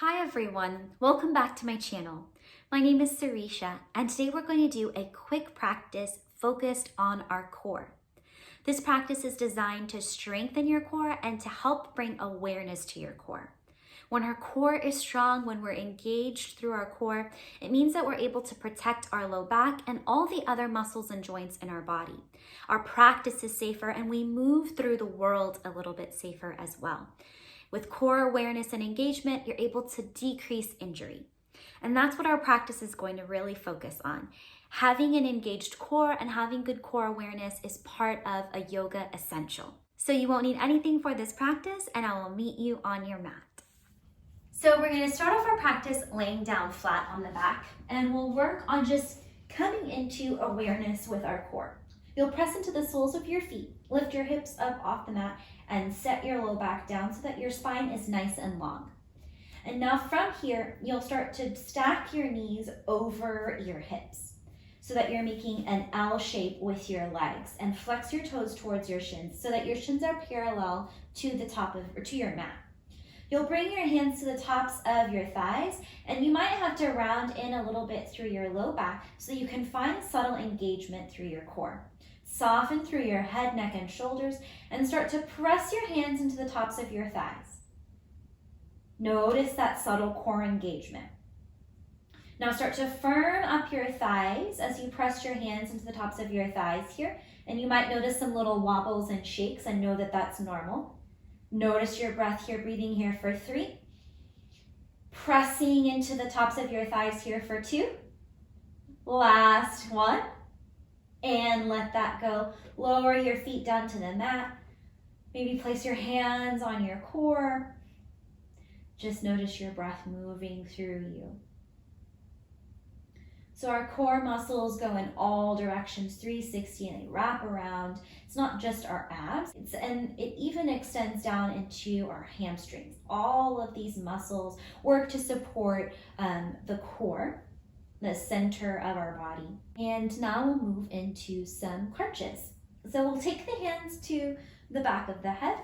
Hi everyone, welcome back to my channel. My name is Sireesha and today we're going to do a quick practice focused on our core. This practice is designed to strengthen your core and to help bring awareness to your core. When our core is strong, when we're engaged through our core, it means that we're able to protect our low back and all the other muscles and joints in our body. Our practice is safer and we move through the world a little bit safer as well. With core awareness and engagement, you're able to decrease injury. And that's what our practice is going to really focus on. Having an engaged core and having good core awareness is part of a yoga essential. So you won't need anything for this practice, and I will meet you on your mat. So we're going to start off our practice laying down flat on the back, and we'll work on just coming into awareness with our core. You'll press into the soles of your feet, lift your hips up off the mat, and set your low back down so that your spine is nice and long. And now from here, you'll start to stack your knees over your hips so that you're making an L shape with your legs, and flex your toes towards your shins so that your shins are parallel to the top of or to your mat. You'll bring your hands to the tops of your thighs, and you might have to round in a little bit through your low back so you can find subtle engagement through your core. Soften through your head, neck, and shoulders, and start to press your hands into the tops of your thighs. Notice that subtle core engagement. Now start to firm up your thighs as you press your hands into the tops of your thighs here, and you might notice some little wobbles and shakes, and know that that's normal. Notice your breath here, breathing here for 3. Pressing into the tops of your thighs here for 2. Last 1. And let that go. Lower your feet down to the mat. Maybe place your hands on your core. Just notice your breath moving through you. So our core muscles go in all directions, 360, and they wrap around. It's not just our abs, and it even extends down into our hamstrings. All of these muscles work to support the core, the center of our body. And now we'll move into some crunches. So we'll take the hands to the back of the head.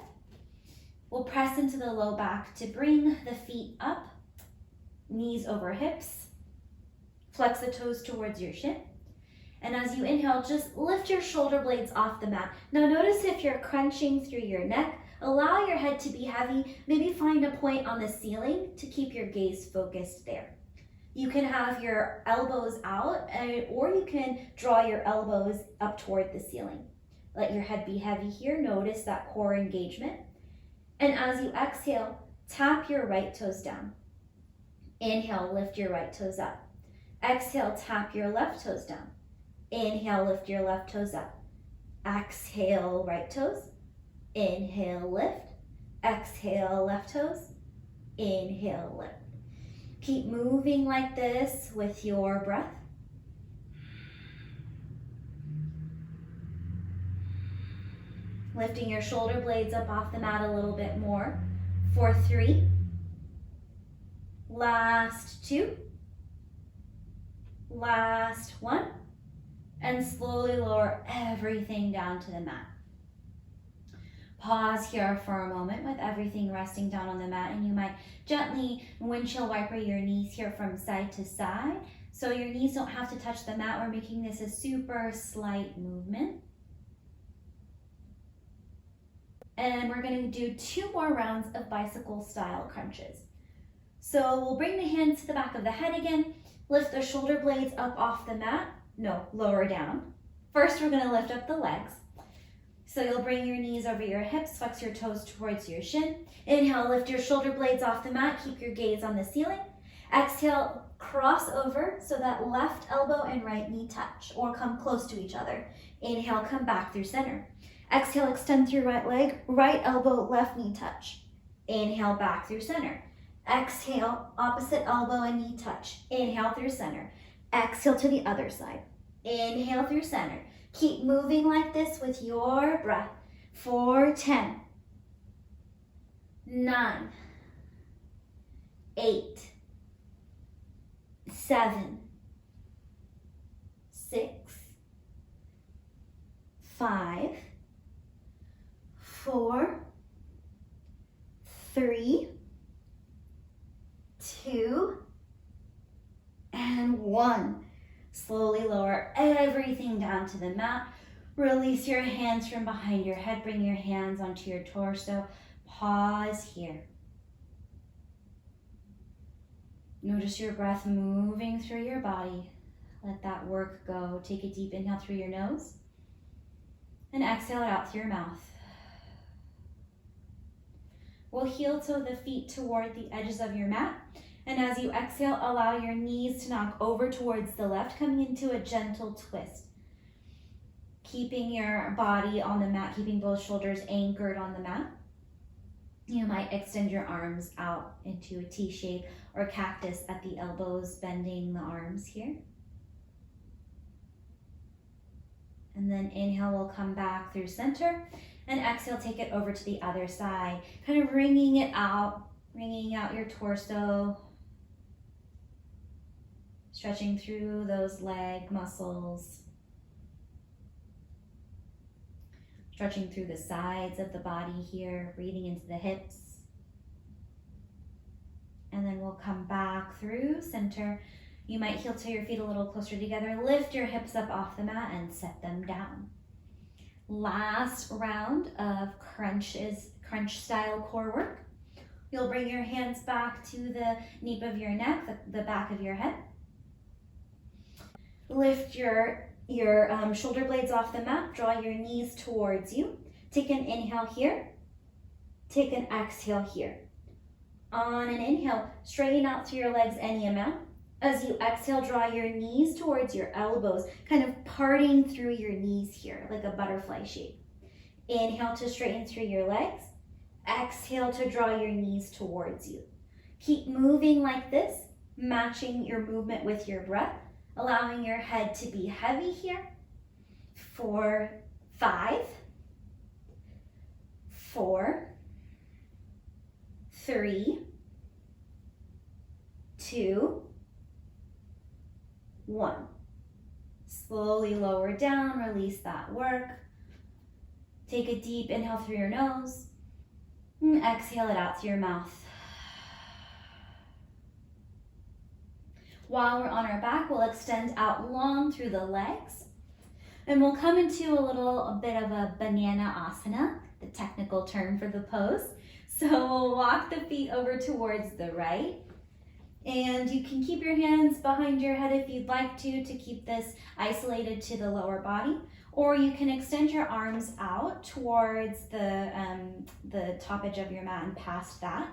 We'll press into the low back to bring the feet up, knees over hips. Flex the toes towards your shin. And as you inhale, just lift your shoulder blades off the mat. Now notice if you're crunching through your neck, allow your head to be heavy. Maybe find a point on the ceiling to keep your gaze focused there. You can have your elbows out, or you can draw your elbows up toward the ceiling. Let your head be heavy here. Notice that core engagement. And as you exhale, tap your right toes down. Inhale, lift your right toes up. Exhale, tap your left toes down. Inhale, lift your left toes up. Exhale, right toes. Inhale, lift. Exhale, left toes. Inhale, lift. Keep moving like this with your breath. Lifting your shoulder blades up off the mat a little bit more for 3. Last 2. Last 1. And slowly lower everything down to the mat. Pause here for a moment with everything resting down on the mat, and you might gently windshield wiper your knees here from side to side so your knees don't have to touch the mat. We're making this a super slight movement. And we're going to do 2 more rounds of bicycle style crunches. So we'll bring the hands to the back of the head again, lift the shoulder blades up off the mat. No, lower down. First, we're going to lift up the legs. So you'll bring your knees over your hips, flex your toes towards your shin. Inhale, lift your shoulder blades off the mat, keep your gaze on the ceiling. Exhale, cross over so that left elbow and right knee touch or come close to each other. Inhale, come back through center. Exhale, extend through right leg, right elbow, left knee touch. Inhale, back through center. Exhale, opposite elbow and knee touch. Inhale through center. Exhale to the other side. Inhale through center. Keep moving like this with your breath for 10, 9, 8, 7, 6, 5, 4, 3, 2, and 1. Slowly lower everything down to the mat. Release your hands from behind your head. Bring your hands onto your torso. Pause here. Notice your breath moving through your body. Let that work go. Take a deep inhale through your nose and exhale it out through your mouth. We'll heel toe the feet toward the edges of your mat. And as you exhale, allow your knees to knock over towards the left, coming into a gentle twist. Keeping your body on the mat, keeping both shoulders anchored on the mat. You might extend your arms out into a T shape or cactus at the elbows, bending the arms here. And then inhale, we'll come back through center. And exhale, take it over to the other side. Kind of wringing it out, wringing out your torso. Stretching through those leg muscles. Stretching through the sides of the body here, breathing into the hips. And then we'll come back through center. You might heel toe your feet a little closer together. Lift your hips up off the mat and set them down. Last round of crunch style core work. You'll bring your hands back to the nape of your neck, the back of your head. Lift your shoulder blades off the mat. Draw your knees towards you. Take an inhale here. Take an exhale here. On an inhale, straighten out through your legs any amount. As you exhale, draw your knees towards your elbows, kind of parting through your knees here, like a butterfly shape. Inhale to straighten through your legs. Exhale to draw your knees towards you. Keep moving like this, matching your movement with your breath, allowing your head to be heavy here. 4, 5, 4, 3, 2, 1. Slowly lower down, release that work. Take a deep inhale through your nose and exhale it out through your mouth. While we're on our back, we'll extend out long through the legs. And we'll come into a bit of a banana asana, the technical term for the pose. So we'll walk the feet over towards the right. And you can keep your hands behind your head if you'd like to keep this isolated to the lower body. Or you can extend your arms out towards the top edge of your mat and past that.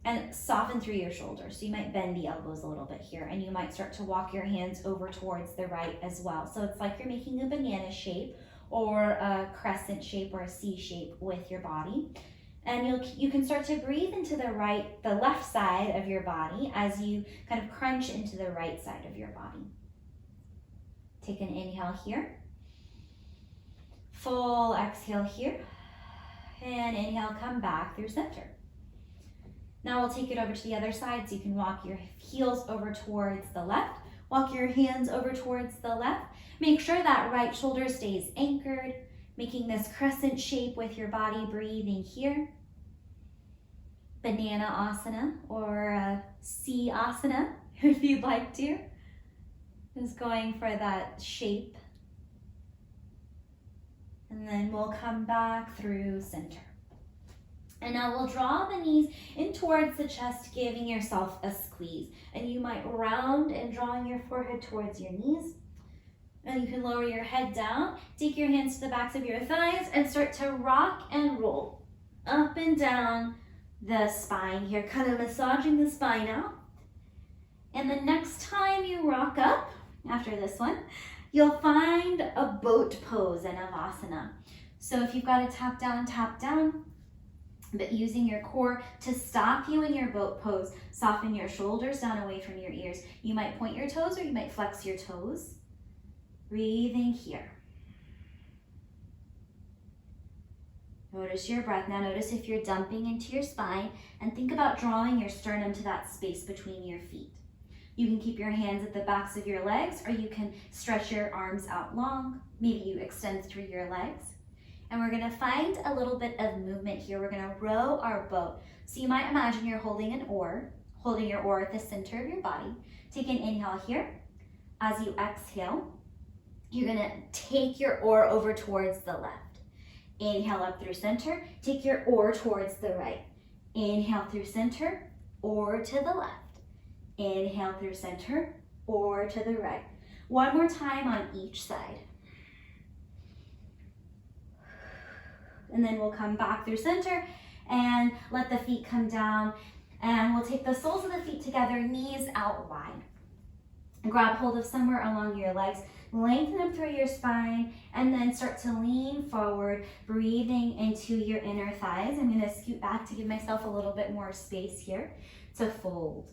And soften through your shoulders. So you might bend the elbows a little bit here, and you might start to walk your hands over towards the right as well. So it's like you're making a banana shape or a crescent shape or a C shape with your body. And you can start to breathe into the left side of your body as you kind of crunch into the right side of your body. Take an inhale here. Full exhale here. And inhale, come back through center. Now we'll take it over to the other side, so you can walk your heels over towards the left, walk your hands over towards the left. Make sure that right shoulder stays anchored, making this crescent shape with your body, breathing here. Banana asana or C asana, if you'd like to. Just going for that shape. And then we'll come back through center. And now we'll draw the knees in towards the chest, giving yourself a squeeze. And you might round and drawing your forehead towards your knees. And you can lower your head down, take your hands to the backs of your thighs, and start to rock and roll up and down the spine here, kind of massaging the spine out. And the next time you rock up, after this one, you'll find a boat pose in Navasana. So if you've got to tap down, but using your core to stop you in your boat pose. Soften your shoulders down away from your ears. You might point your toes or you might flex your toes. Breathing here. Notice your breath. Now notice if you're dumping into your spine, and think about drawing your sternum to that space between your feet. You can keep your hands at the backs of your legs, or you can stretch your arms out long. Maybe you extend through your legs. And we're gonna find a little bit of movement here. We're gonna row our boat. So you might imagine you're holding an oar, holding your oar at the center of your body. Take an inhale here. As you exhale, you're gonna take your oar over towards the left. Inhale up through center, take your oar towards the right. Inhale through center, oar to the left. Inhale through center, oar to the right. One more time on each side. And then we'll come back through center and let the feet come down. And we'll take the soles of the feet together, knees out wide. Grab hold of somewhere along your legs, lengthen them through your spine, and then start to lean forward, breathing into your inner thighs. I'm gonna scoot back to give myself a little bit more space here to fold.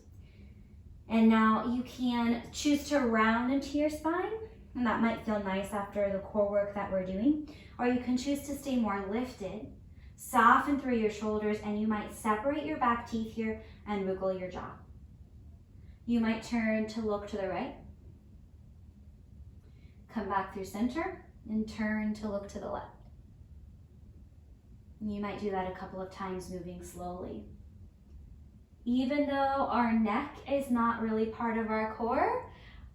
And now you can choose to round into your spine, and that might feel nice after the core work that we're doing. Or you can choose to stay more lifted, soften through your shoulders, and you might separate your back teeth here and wiggle your jaw. You might turn to look to the right, come back through center, and turn to look to the left. You might do that a couple of times, moving slowly. Even though our neck is not really part of our core,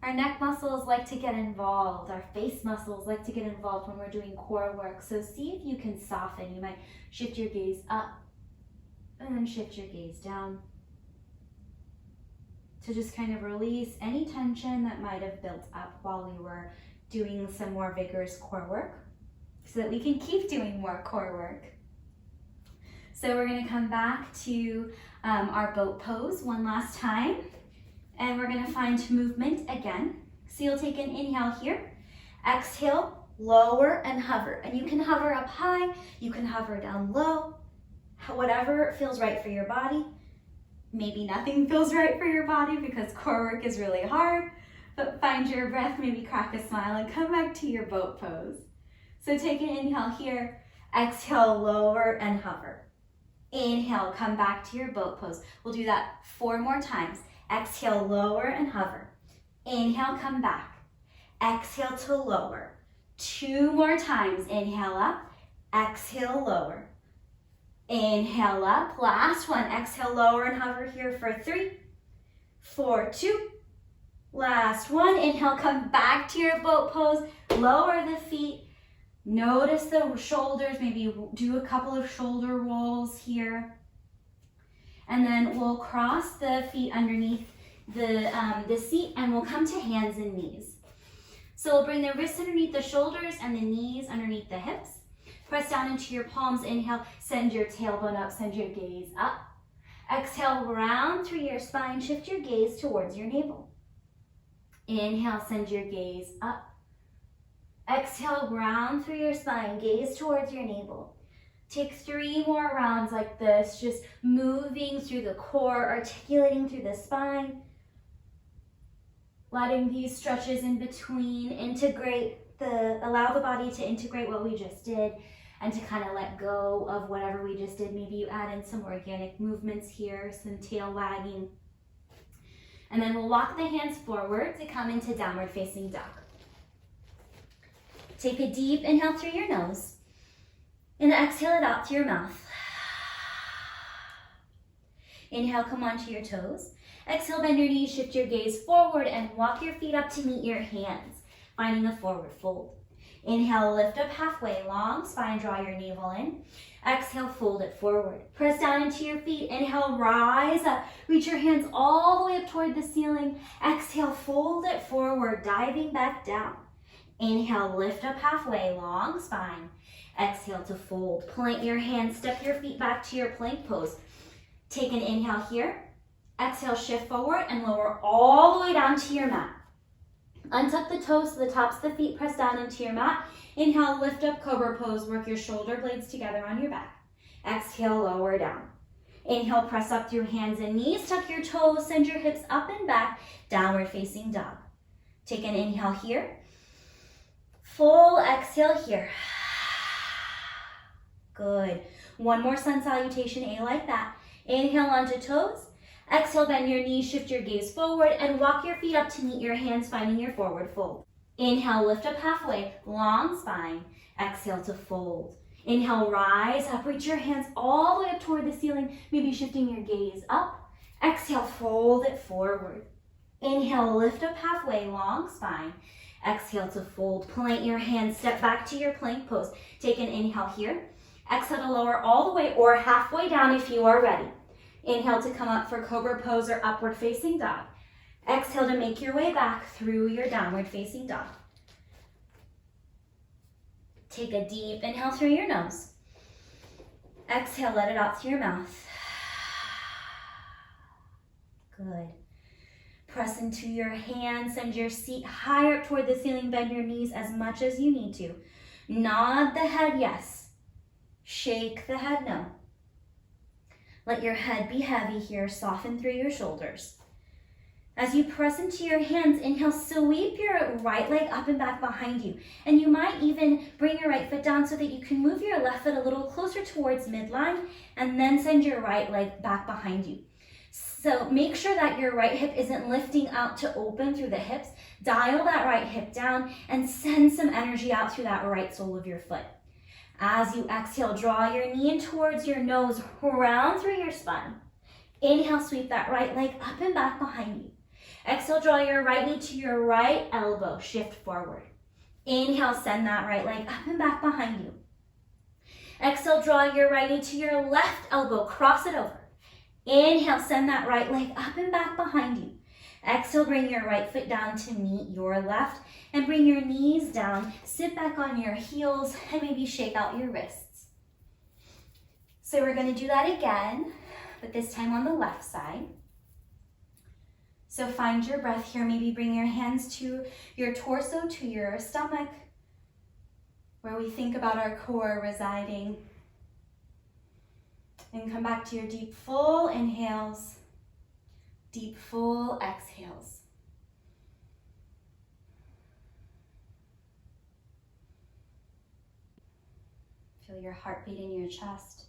our neck muscles like to get involved. Our face muscles like to get involved when we're doing core work. So see if you can soften. You might shift your gaze up and then shift your gaze down to just kind of release any tension that might have built up while we were doing some more vigorous core work so that we can keep doing more core work. So we're gonna come back to our boat pose one last time. And we're gonna find movement again. So you'll take an inhale here, exhale, lower and hover. And you can hover up high, you can hover down low, whatever feels right for your body. Maybe nothing feels right for your body because core work is really hard, but find your breath, maybe crack a smile and come back to your boat pose. So take an inhale here, exhale, lower and hover. Inhale, come back to your boat pose. We'll do that 4 more times. Exhale, lower and hover. Inhale, come back. Exhale to lower. 2 more times. Inhale up, exhale, lower. Inhale up, last one. Exhale, lower and hover here for 3, 4, 2. Last one. Inhale, come back to your boat pose. Lower the feet. Notice the shoulders. Maybe do a couple of shoulder rolls here. And then we'll cross the feet underneath the seat and we'll come to hands and knees. So we'll bring the wrists underneath the shoulders and the knees underneath the hips. Press down into your palms. Inhale, send your tailbone up, send your gaze up. Exhale, round through your spine, shift your gaze towards your navel. Inhale, send your gaze up. Exhale, round through your spine, gaze towards your navel. Take 3 more rounds like this, just moving through the core, articulating through the spine. Letting these stretches in between allow the body to integrate what we just did and to kind of let go of whatever we just did. Maybe you add in some organic movements here, some tail wagging. And then we'll walk the hands forward to come into downward facing dog. Take a deep inhale through your nose. And exhale it out through your mouth. Inhale, come onto your toes. Exhale, bend your knees, shift your gaze forward and walk your feet up to meet your hands, finding the forward fold. Inhale, lift up halfway, long spine, draw your navel in. Exhale, fold it forward. Press down into your feet. Inhale, rise up. Reach your hands all the way up toward the ceiling. Exhale, fold it forward, diving back down. Inhale, lift up halfway, long spine. Exhale to fold. Plant your hands, step your feet back to your plank pose. Take an inhale here. Exhale, shift forward and lower all the way down to your mat. Untuck the toes to the tops of the feet, press down into your mat. Inhale, lift up, cobra pose. Work your shoulder blades together on your back. Exhale, lower down. Inhale, press up through hands and knees. Tuck your toes, send your hips up and back. Downward facing dog. Take an inhale here. Full exhale here. Good. One more sun salutation, A like that. Inhale onto toes. Exhale, bend your knees, shift your gaze forward, and walk your feet up to meet your hands, finding your forward fold. Inhale, lift up halfway, long spine. Exhale to fold. Inhale, rise up, reach your hands all the way up toward the ceiling, maybe shifting your gaze up. Exhale, fold it forward. Inhale, lift up halfway, long spine. Exhale to fold. Plant your hands, step back to your plank pose. Take an inhale here. Exhale to lower all the way or halfway down if you are ready. Inhale to come up for cobra pose or upward facing dog. Exhale to make your way back through your downward facing dog. Take a deep inhale through your nose. Exhale, let it out through your mouth. Good. Press into your hands, send your seat higher up toward the ceiling, bend your knees as much as you need to. Nod the head yes. Shake the head no. Let your head be heavy here, soften through your shoulders. As you press into your hands, inhale, sweep your right leg up and back behind you. And you might even bring your right foot down so that you can move your left foot a little closer towards midline and then send your right leg back behind you. So make sure that your right hip isn't lifting out to open through the hips. Dial that right hip down and send some energy out through that right sole of your foot. As you exhale, draw your knee in towards your nose, round through your spine. Inhale, sweep that right leg up and back behind you. Exhale, draw your right knee to your right elbow, shift forward. Inhale, send that right leg up and back behind you. Exhale, draw your right knee to your left elbow, cross it over. Inhale, send that right leg up and back behind you. Exhale, bring your right foot down to meet your left and bring your knees down. Sit back on your heels and maybe shake out your wrists. So we're going to do that again, but this time on the left side. So find your breath here. Maybe bring your hands to your torso, to your stomach, where we think about our core residing. And come back to your deep, full inhales, deep, full exhales. Feel your heartbeat in your chest.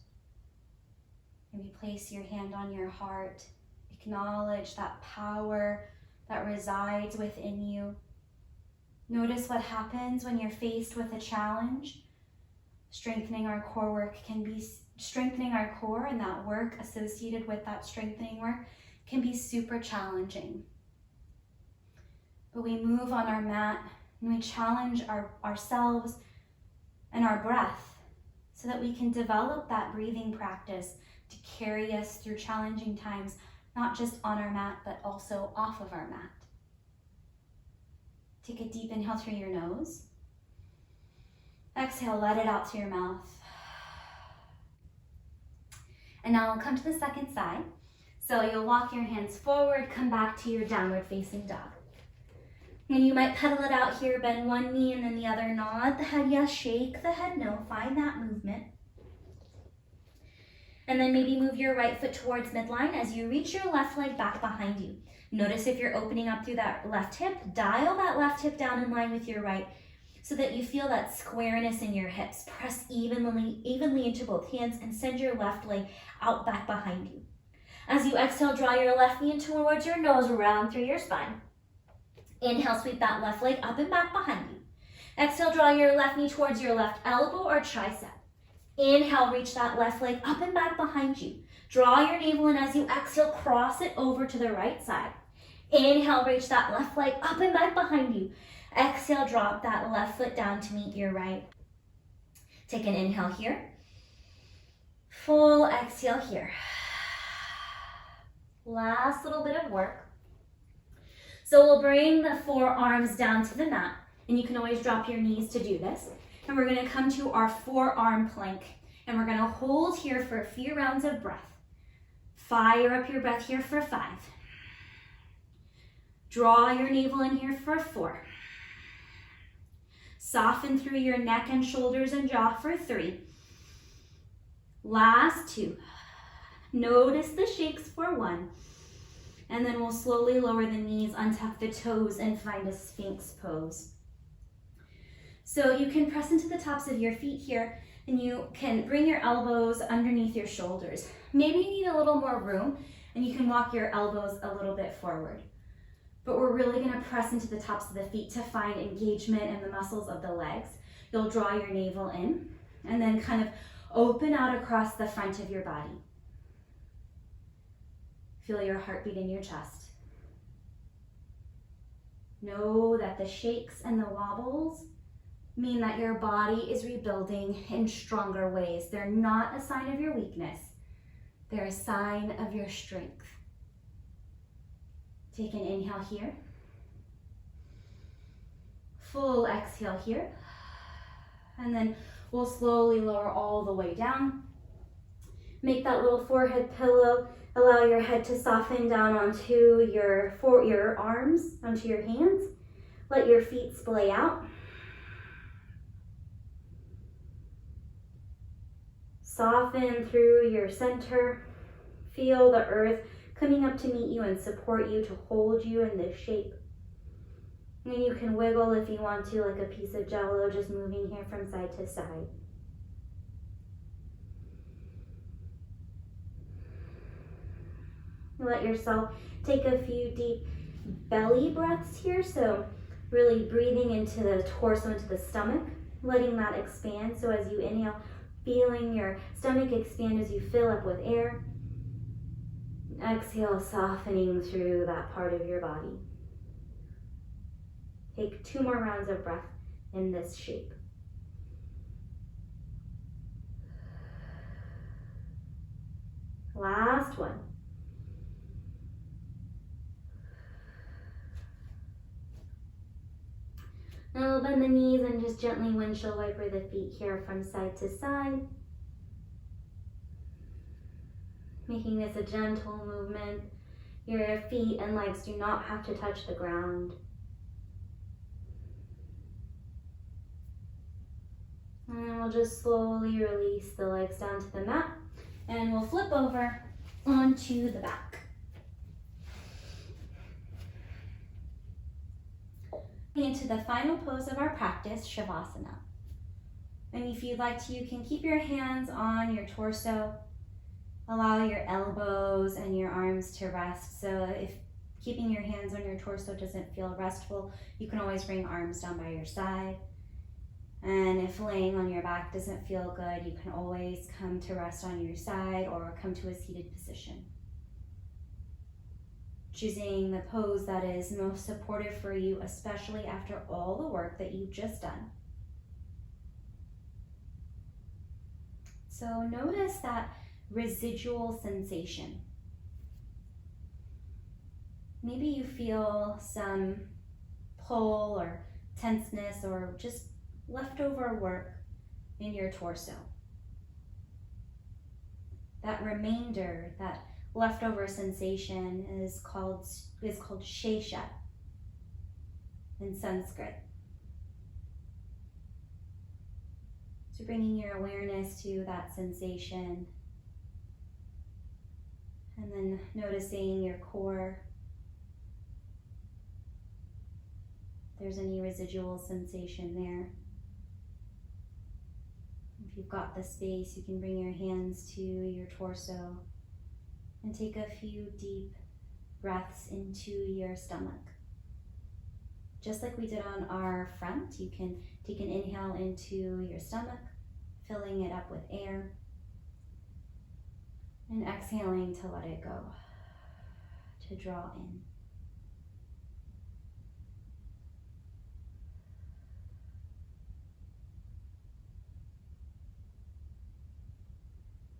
Maybe place your hand on your heart. Acknowledge that power that resides within you. Notice what happens when you're faced with a challenge. Strengthening our core work can be strengthening our core, and that work associated with that strengthening work can be super challenging. But we move on our mat and we challenge ourselves and our breath so that we can develop that breathing practice to carry us through challenging times, not just on our mat, but also off of our mat. Take a deep inhale through your nose. Exhale, let it out through your mouth. And now we'll come to the second side. So you'll walk your hands forward, come back to your downward facing dog. And you might pedal it out here, bend one knee and then the other, nod the head yes, shake the head no, find that movement. And then maybe move your right foot towards midline as you reach your left leg back behind you. Notice if you're opening up through that left hip, dial that left hip down in line with your right so that you feel that squareness in your hips. Press evenly into both hands and send your left leg out back behind you. As you exhale, draw your left knee in towards your nose, round through your spine. Inhale, sweep that left leg up and back behind you. Exhale, draw your left knee towards your left elbow or tricep. Inhale, reach that left leg up and back behind you. Draw your navel in as you exhale, cross it over to the right side. Inhale, reach that left leg up and back behind you. Exhale, drop that left foot down to meet your right. Take an inhale here. Full exhale here. Last little bit of work. So we'll bring the forearms down to the mat, and you can always drop your knees to do this. And we're gonna come to our forearm plank, and we're gonna hold here for a few rounds of breath. Fire up your breath here for 5. Draw your navel in here for 4. Soften through your neck and shoulders and jaw for 3. Last 2. Notice the shakes for 1. And then we'll slowly lower the knees, untuck the toes, and find a Sphinx pose. So you can press into the tops of your feet here, and you can bring your elbows underneath your shoulders. Maybe you need a little more room, and you can walk your elbows a little bit forward. But we're really gonna press into the tops of the feet to find engagement in the muscles of the legs. You'll draw your navel in, and then kind of open out across the front of your body. Feel your heartbeat in your chest. Know that the shakes and the wobbles mean that your body is rebuilding in stronger ways. They're not a sign of your weakness. They're a sign of your strength. Take an inhale here. Full exhale here. And then we'll slowly lower all the way down. Make that little forehead pillow. Allow your head to soften down onto your arms, onto your hands. Let your feet splay out. Soften through your center. Feel the earth coming up to meet you and support you, to hold you in this shape. And you can wiggle if you want to, like a piece of jello, just moving here from side to side. Let yourself take a few deep belly breaths here. So really breathing into the torso, into the stomach, letting that expand. So as you inhale, feeling your stomach expand as you fill up with air. Exhale, softening through that part of your body. Take 2 more rounds of breath in this shape. Last one. Now we'll bend the knees and just gently windshield wiper the feet here from side to side. Making this a gentle movement. Your feet and legs do not have to touch the ground. And we'll just slowly release the legs down to the mat. And we'll flip over onto the back. Into the final pose of our practice, Shavasana. And if you'd like to, you can keep your hands on your torso. Allow your elbows and your arms to rest. So if keeping your hands on your torso doesn't feel restful, you can always bring arms down by your side. And if laying on your back doesn't feel good, you can always come to rest on your side or come to a seated position. Choosing the pose that is most supportive for you, especially after all the work that you've just done. So notice that residual sensation. Maybe you feel some pull or tenseness or just leftover work in your torso. That remainder, that leftover sensation is called Shesha in Sanskrit. So bringing your awareness to that sensation and then noticing your core. If there's any residual sensation there. If you've got the space, you can bring your hands to your torso and take a few deep breaths into your stomach. Just like we did on our front, you can take an inhale into your stomach, filling it up with air, and exhaling to let it go, to draw in.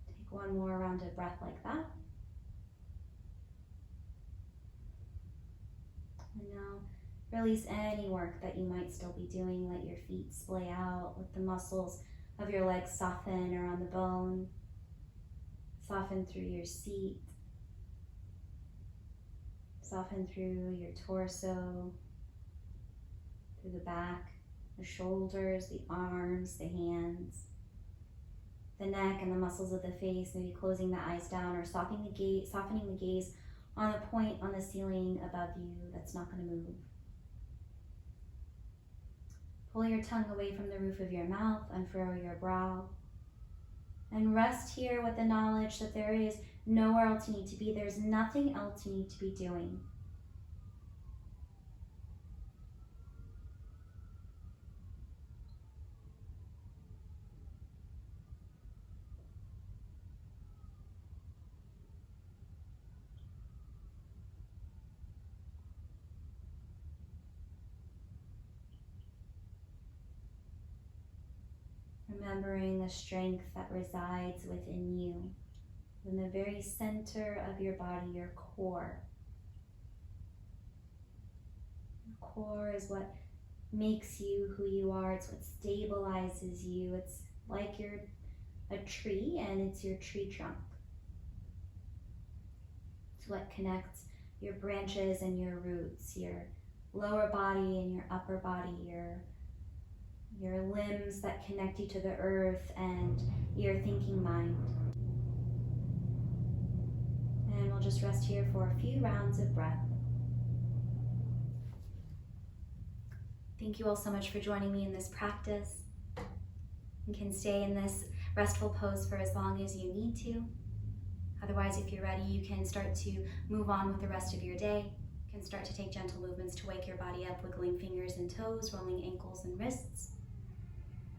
Take one more round of breath like that. And now release any work that you might still be doing. Let your feet splay out. Let the muscles of your legs soften around the bone. Soften through your seat. Soften through your torso, through the back, the shoulders, the arms, the hands, the neck and the muscles of the face, maybe closing the eyes down or softening the gaze on a point on the ceiling above you that's not going to move. Pull your tongue away from the roof of your mouth, unfurrow your brow, and rest here with the knowledge that there is nowhere else you need to be. There's nothing else you need to be doing. remembering the strength that resides within you, in the very center of your body, your core. Your core is what makes you who you are. It's what stabilizes you. It's like you're a tree and it's your tree trunk. It's what connects your branches and your roots, your lower body and your upper body, your limbs that connect you to the earth and your thinking mind. And we'll just rest here for a few rounds of breath. Thank you all so much for joining me in this practice. You can stay in this restful pose for as long as you need to. Otherwise, if you're ready, you can start to move on with the rest of your day. You can start to take gentle movements to wake your body up, wiggling fingers and toes, rolling ankles and wrists.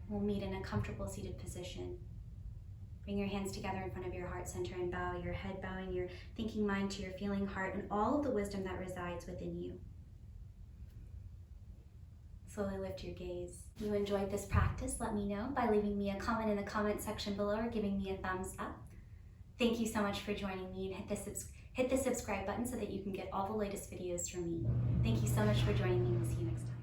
We'll meet in a comfortable seated position. Bring your hands together in front of your heart center and bow your head, bowing your thinking mind to your feeling heart and all of the wisdom that resides within you. Slowly lift your gaze. If you enjoyed this practice, let me know by leaving me a comment in the comment section below or giving me a thumbs up. Thank you so much for joining me, and hit the subscribe button so that you can get all the latest videos from me. Thank you so much for joining me, and we'll see you next time.